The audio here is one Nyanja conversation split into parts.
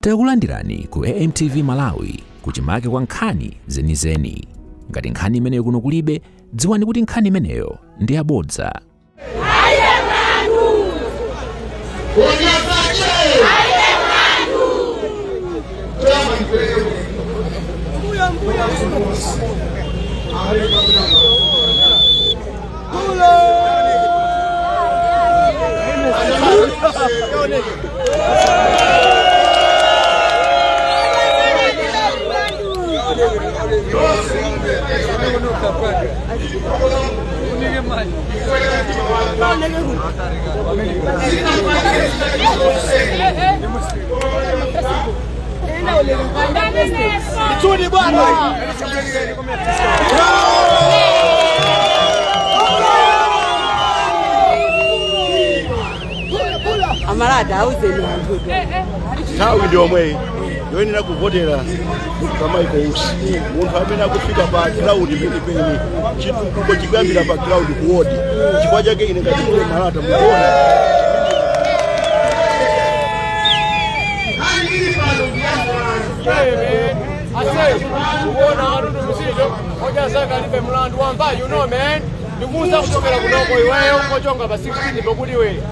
Takulandirani ku AMTV Malawi kuchimake kwa nkhani zenizeni. Ngati nkhani imeneyo kuno kulibe, dziwani kuti nkhani imeneyo ndi yabodza. Amarada auzeni vantu nthawi ndiomwe yoyenera kuvotera kamaiko usi munthu amene akufika pa ground penipeni chitukuko chikuyambira pa ground kuwodi chifukwa chake ine ngati mule malata mukuona you know, man. Ndikuza kuchokera kunoko iweyo ukochonga pa 16 pokuti wewe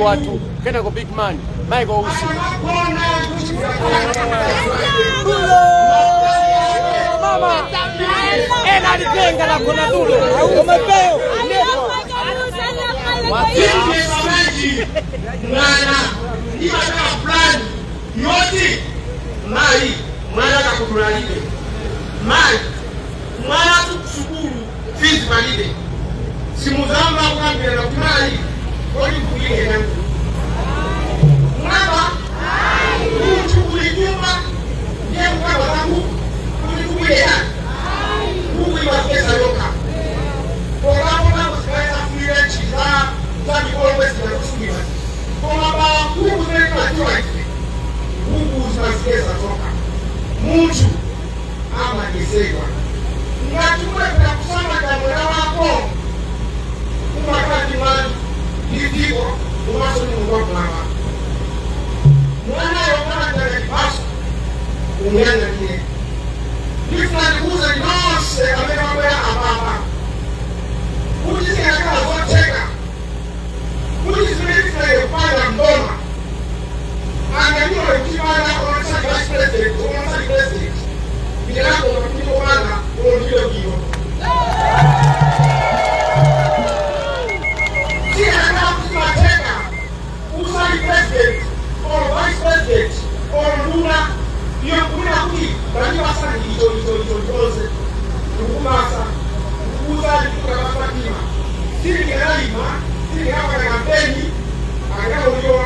watu kena ko big man Michael Usi mama ena alipenga na kuna tulo umepeo mwana ibaka plan yoti mai mwana akakutulalide mai mwana tukusukuru fees valide simuzamba kwambira na kumali kodi kulinge nangu mwana mtu kulijumba ndiye mkawa wangu kulikukulea Mungu iwapesa yoka kwa kama kusikaiza kuile chiza za mikolo wezi na kusumiwa kwa maba Mungu zetu najua hivi Mungu usimasikeza toka mtu ama nisewa ngatumwe kwa kusama jamwela wako umakati mani nitigo umaso ni mungu wako lawa mwana yokana jale paso umianga kile nifuna nikuza nose amena kwea ababa ujizi nakala zoteka ujizi nifuna yopanda mdoma anganiwa yukimana onasa vice president onasa president Milako unapito wana uondio hiyo. Tia na kumateka usali president or vice president or luna hiyo kuna kuti bali wasani hizo zote. Tukumasa usali kwa fatima. Siri ngalima, siri hapa na kampeni agao hiyo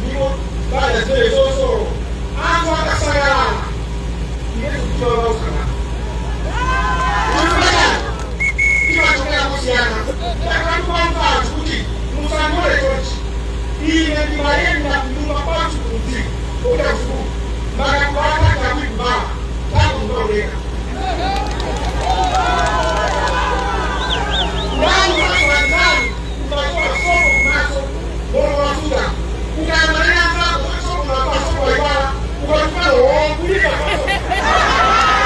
ndio baada zile zozo. Anza akasagala. Yesu kutoa usana. Iwa tukea kusiana. Takani kwa mfaa chukuti. Musangole tochi. Hii ni mareni na kunduma kwa chukuti. Kuta usuku. Maka kwa hata kabui mbaa. Tangu mbauleka. Wangu wasuanzani. Kutakuwa soko kumaso. Mono wasuda. Kukamarina zako. Soko kumakua soko wa iwala. Kukatukana uongo. Kulika soko.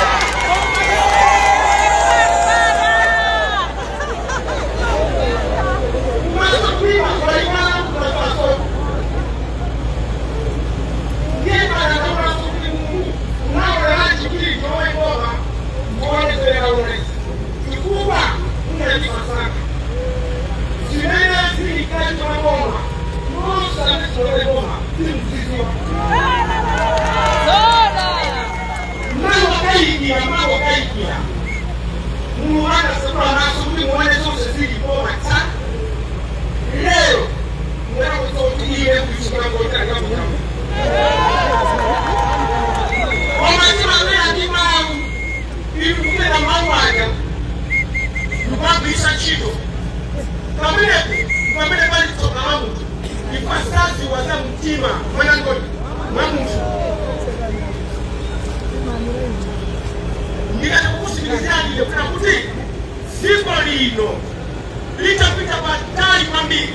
Litapita batali kwambiri.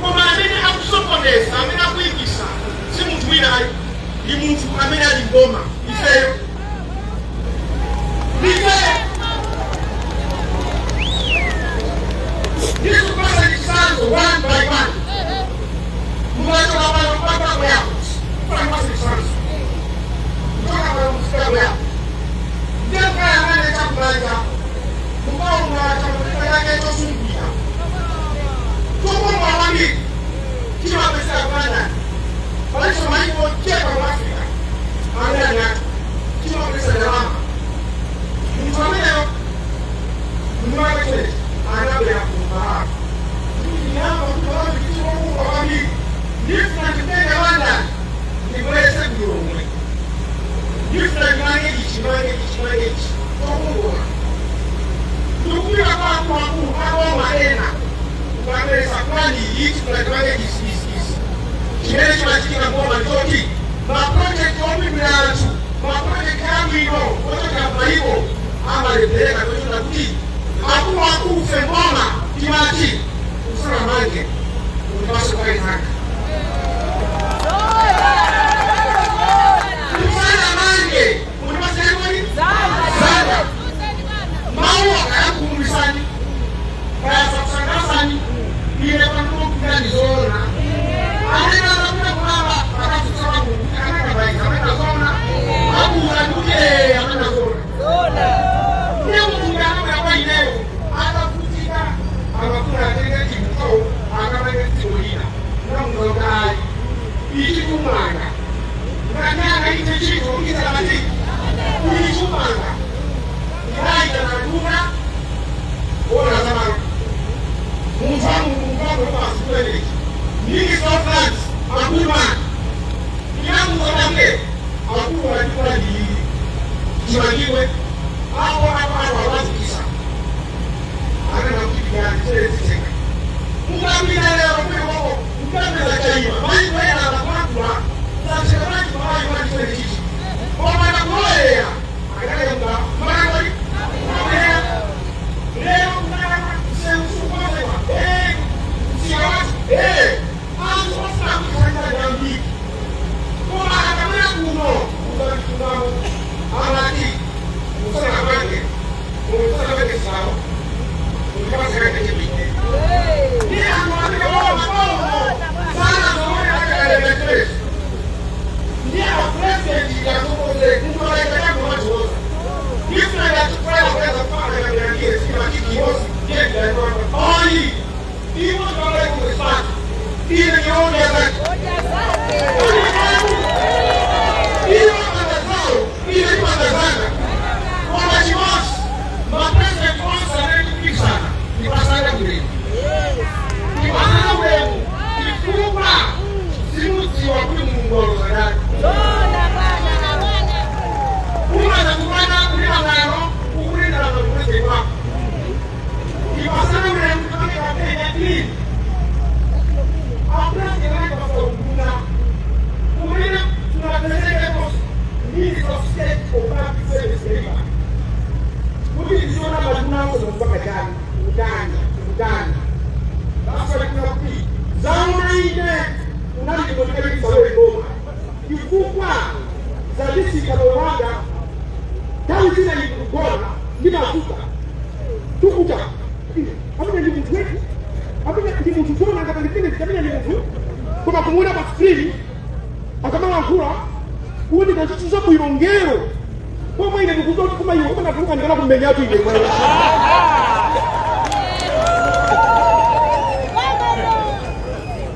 Kwa maana akusokoneza, amena kuikisa. Si mtu wina hai. ndi munthu amene ali mboma ifeyo ndizo pasa chisanzo one by one mukachoka pano mpaka kuyako kufana pasa chisanzo kutoka pano kufika kuyako ndiye kaya mane chakulanja mukao mwachakulika yake chosumbira tokomwa wami kima pesa kupanda palisho maiko chepa kwa Afrika angani yake kima pesa dalama mtu ameo mwaka chote anabe ya kumbaa nyama kwa wami kima kwa wami ndifu na kipenda wanda nikweza kuyomwe ndifu na kimane kichi tokomwa tukuya kwa kumaku hawa maena ukamesa kwani hiki tunakimane kisi chimene chimachitika ngoma ndoti maprojekti omwe mlanzu maprojekti abwino ochokera palipo amalepereka tochona kuti akuluakulu ngoma timati kusala mange ulipaso kwaitaka kusala mange ulipasaimoni zanda maua kayakukumbisani kayasakusangasani ile panukukani zoona anena zakuta kulamba akatutsala mungu kanaka baika amena zona akula nduye amena zona ndiye mungu yanabula kwa ineo akakutika akakula atenge timukao akamenge timulina namungaudai ichikumanga nganyanga ite chiko kisalabati ichikumanga ilaita naduna ona zamani mungu wangu kwa Minister of Lands, Akuman, Yangu Zonamle, Akuwa Jua di Jiwagiwe, Awa Wazisa. Ana mkipigana tete. Mukabila leo kwa mkabila chaiwa. Bali kwa yana kwa za serikali kwa watu tete chichi. Kwa maana kwa akale mga mara kwa leo kuna sehemu kwa siawasi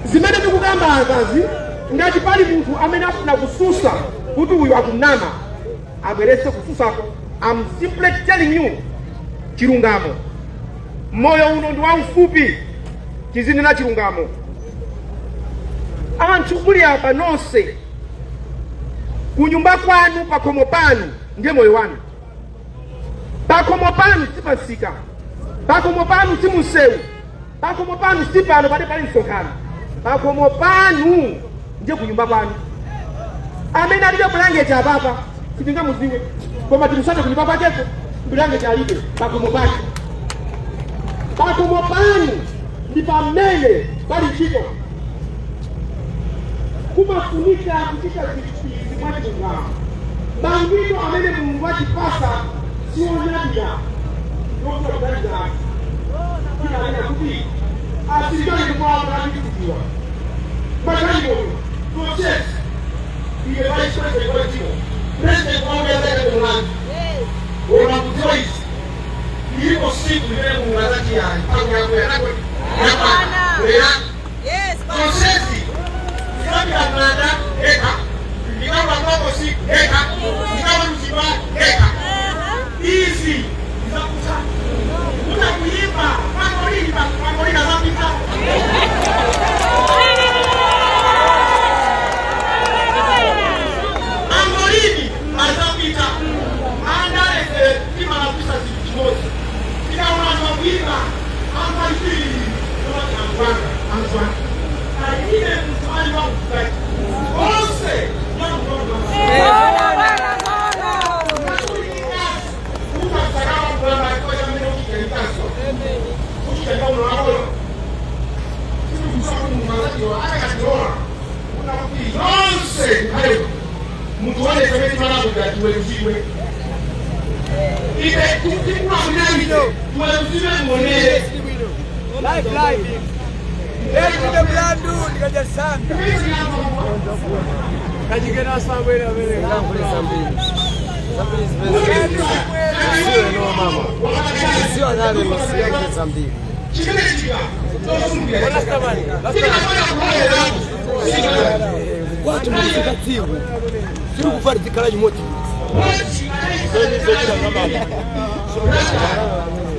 zimene tikugamba akazi ngati pali munthu amene afuna kususa kuti uyu akunama abweretse kususako. I'm simply telling you chilungamo. Moyo uno ndi waufupi chizinena chilungamo. Anthu kuli apa nonse kunyumba kwanu pakhomo panu ndiye moyo wanu. Pakhomo panu sipasika, pakhomo panu simunsewu, pakhomo panu sipano pali msonkhano, pakhomo panu ndiye kunyumba kwanu. Amene alibe bulangeti apapa sitingamuziwe, koma timusate kunyumba kwakeko bulangeti alibe pakhomo pake. Pakhomo panu ndi pamene pali ntchito. Kumafunika kuchita mwachungama bangito amene Mulungu atipasa siwonyadira yokula kudalira kinalina kuti asilikali kumwamba akitikiwa makanimo process iye vice president wa timu president wa ngazaka kumulani unakutoa hizi ilipo siku ile kumulazati ya tangu yako ya nako yes process sabi ya mlanda eka ikawa mambo si eka ikawa msiba eka hizi zakuta kuimba mambo na zapita Angolini azapita andale kima na pisa zikimoja kila unazopita angolini kama angwa ile mtani wa kutaki ose mtu wale semeni mara kujua usiwe ile kumtimwa mnani tuwe usiwe muone live ndio blandu nikaja sana kajikena sababu ile mbele ngambo sambili sio no mama sio ngale msiaki sambili wala stamani watu mlifika timu sio kufariki kalaji moto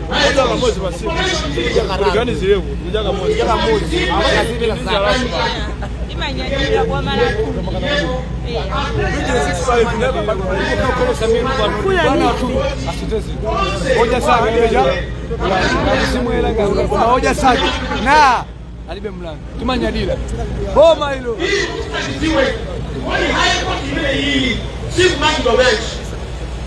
Moja la moja basi. Gani zile? Njaga moja. Njaga moja. Hapa zile la sana. Imanyanyira kwa mara. Hoja sana ndio. Simuela nganga. Hoja sana. Na alibe mlango. Tumanyadila. Boma hilo. Wali haya kwa kile hii. Siku mangi ndo bench.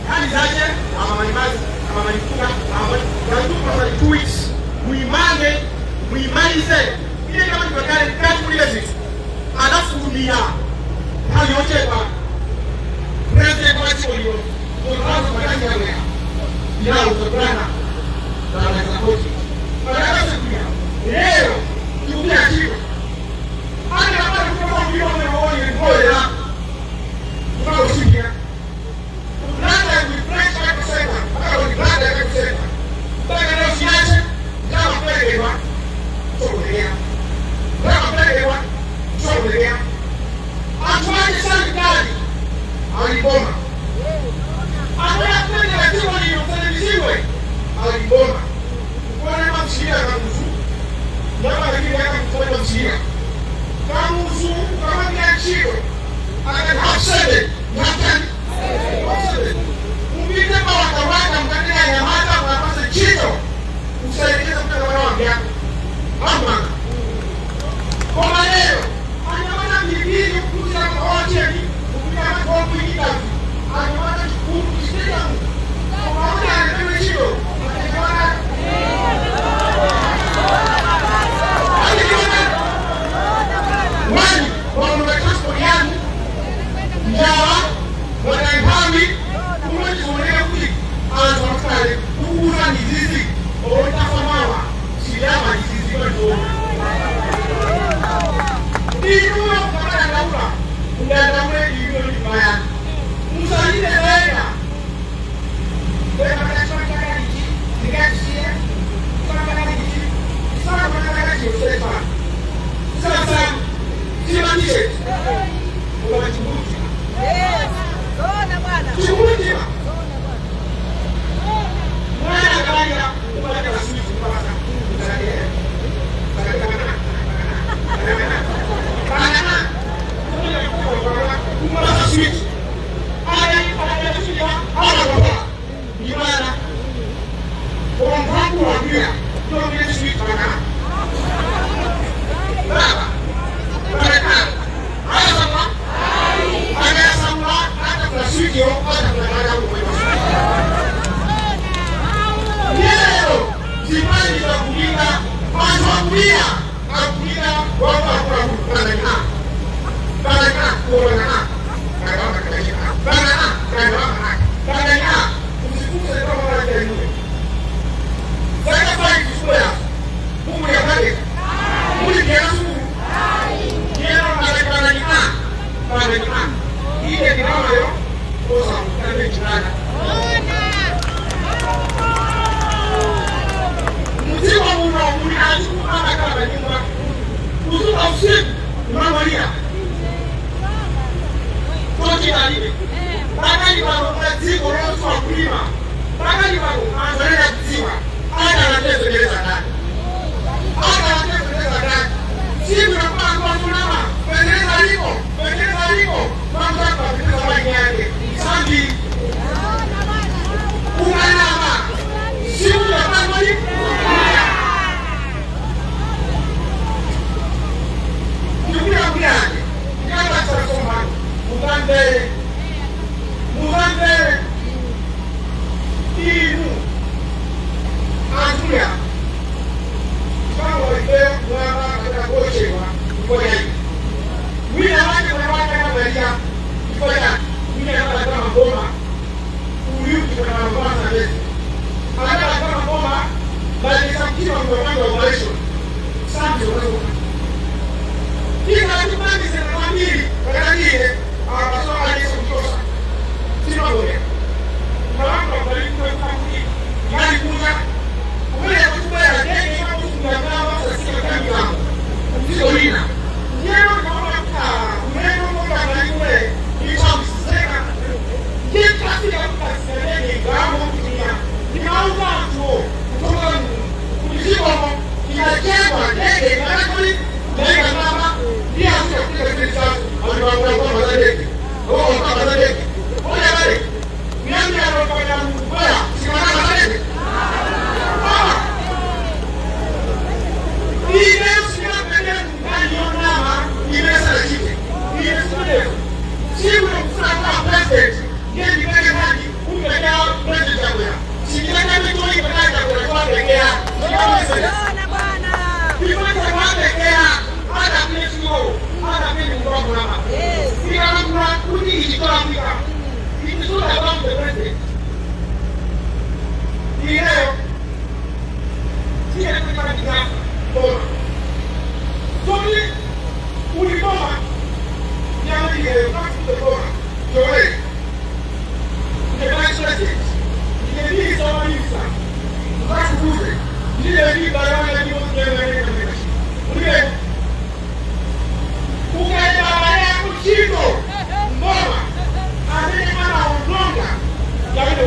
Hali zaje ama malimazi ama malikuka ama ndugu kwa 2 weeks muimalize ile kama tukakale kati ile zitu alafu dunia hali yote kwa president wa nchi hiyo tunaanza kufanya leo ya utokana na support baada ya siku leo tukia hiyo hadi hapa tuko ndio wanaoona ni bora tunausikia tunataka kuifresh kwa kusema hata ukipanda kwa kusema bado leo siache kama pelewa sogelea kama pelewa sogelea atuaje serikali aliboma anakwenda katika hiyo televiziwe aliboma kwa mamshia kama mzuu kama lakini kama mtoto mshia kama mzuu kama ni chio akahasede natani Mungkin kawan-kawan mengatakan yang mata mengapa segitu, usai kita sudah orang yang lama. Komando, hanya mana diri urusan orang jadi, bukan kopi kita. Hanya mana cukup istilah. Komando yang begitu, bagaimana? Bagaimana? Mari, kalau mereka sekalian, Jawa, Modabwitsa. Anataka kuura mizizi otakamawa silama mizizi bado ndio kama naura unadaure ndio ni mbaya msalinde wewe wewe unataka nini nikaishia kama nini sasa unataka kiosema sasa simamishe unachunguza ona bwana chunguza Waka ile ninayo kosa mkande jirani. Mzigo unaazima kama nyumba. Kuzuka usiku unamwalia. Toki alibe. Baka ni bado mzigo roho wa kulima. Baka ni bado anzalea kuziwa. Ana anatekeleza ndani. Ana anatekeleza ndani. Siku unapanga kwa mama. Pendeleza liko. Mama kwa pendeleza maji yake. Sambi. Unalama. Siku unapanga liko. Mugande imu Antuya kama ile mwana kwa kochewa kwa yeye mimi wake na Maria kwa yeye mimi hapa kama ngoma uliuki kwa ngoma na leo ana kama ngoma bali samkiwa kwa mwanzo wa operation sanzo wewe kila kipande cha mwambili kwa yeye akasoma Yesu kutosa sio bora kama kwa hiyo yani kuja wewe kuchukua ndege kama kufunga sasa sio kama sio lina yeye kama uneno kwa kaliwe ni chama sasa kile kasi ya kusaidia kama kutumia ninauza tu kutoka kujibu kinachema ndege kama ndege kama ndio sio kile kitu aliwaambia kwa ndege kama ndege wale nani anafanya mbaya simama ndege ile sio ndege ndani imesema kitu ile sio simu kusaka president yeye ndiye hadi umejaa president yako sikiliza mimi tu ibada kwa kuelekea ona bwana ibada kwa kuelekea hata kesho hata kesho ndio mama bila kuna kuni ikitoa Afrika ikitoa kama president leo sio kwa katika bora Tony uliboma ya ile kwa bora Joel ni sawa ni sawa basi kuze ile barabara ndio ndio ule ukaenda kuchiko mbona ameni mama ondonga ya ile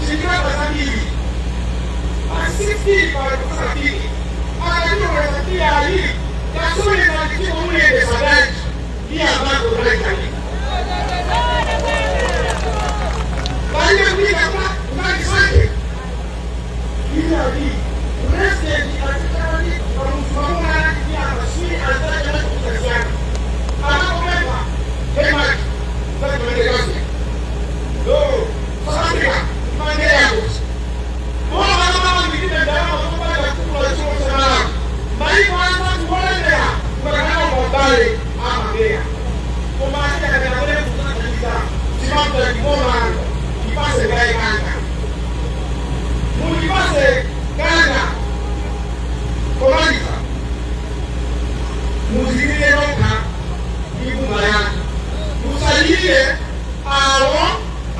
kusikira pasambiri asisiri pasambiri akajua wanatia hii kasuri na kiko mwenye sadaki hii ambayo tunataka baada ya kuja kwa msake ila hii president atakani kumfahamu na ya masiri anataka kukusanya anapopepa kema kwa maendeleo do sasa maendeleo bora kama mingine ndio kupata kula chuo sana bali kwanza tuone kwa mbali ama mbea kwa maana ya wale kutangaza simama kwa kiboma kipase gai kanga mulipase kanga kwa maana muzikile roka ibuma yake usalie awo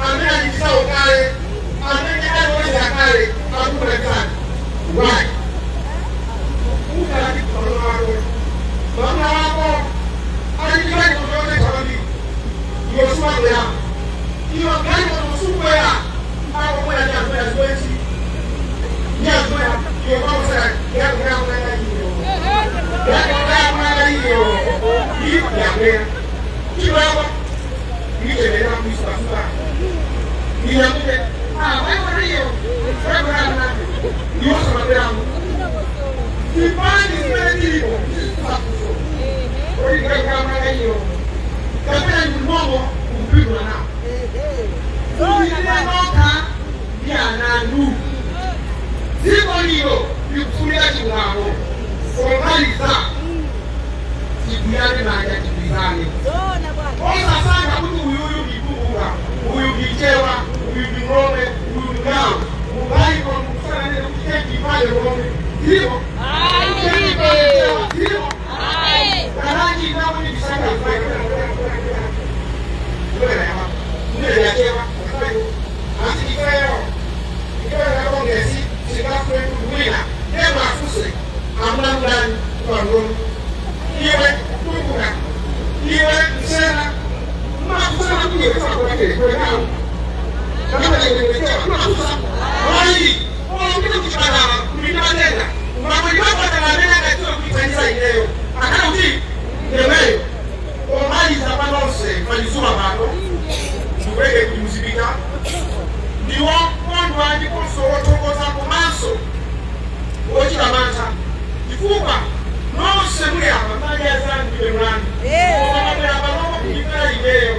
amenyisa ukale amenyisa ukale akuna kana why ukali kwa mama wako alikani kutoka kwa bibi hiyo sura ya hiyo gani kwa sura ya hapo kwa ya zoezi ya zoea hiyo kama sasa ya hiyo hiyo hiyo hapo hiyo ndio kuisafura hiyo wewe hiyo hiyo sababu yangu sipani zimejilipo kwa kama hiyo kama ni mmoja kupigwa nao ndio ya nanu ziko hiyo ni kufulia chungamo kwa mali za sibiane na yakibizani kwa sasa mtu huyu kikuga huyu kichewa huyu ngome huyu ngao mbali kwa kusana ndio kuketi pale ngome ndio ndio karaji kama ni kisanga wewe ya chewa asikifeo ikiwa kongezi sikafu kuwina ndio afuse amna ndani kwa ngome iwe tukuna iwe msena makusana kuye kwa kile kwa nao kama ni kwa makusa wali wao kutana kulinda unapojua tanamena katika kuitaniza ileo akauti ndeweyo kwa mali za panose malizuma bado tuweke kumzibika ndiwo kwandu andikoso wotokoza komanso wochira mata ifupa nose muli apa mali ya zangu ilemulani kwa hapa noko kujipela ileo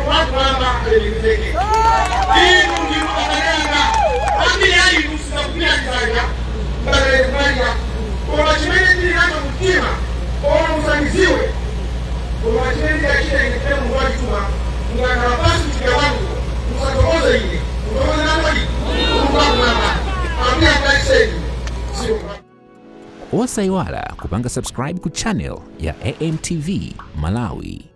watu wamba alimizeke inu ndiwo akananga ambi ya inusi za kupia nitanya mbalezalia kwa machimeni ndiri kama mtima kwa msaniziwe kwa machimeni ya kile ingekele mwadi tuma mwakarabasi mtika wangu msatokoza ile mtokoza na mwadi mwakumama amia kaiseni sio Osaiwala kupanga subscribe ku channel ya AMTV Malawi.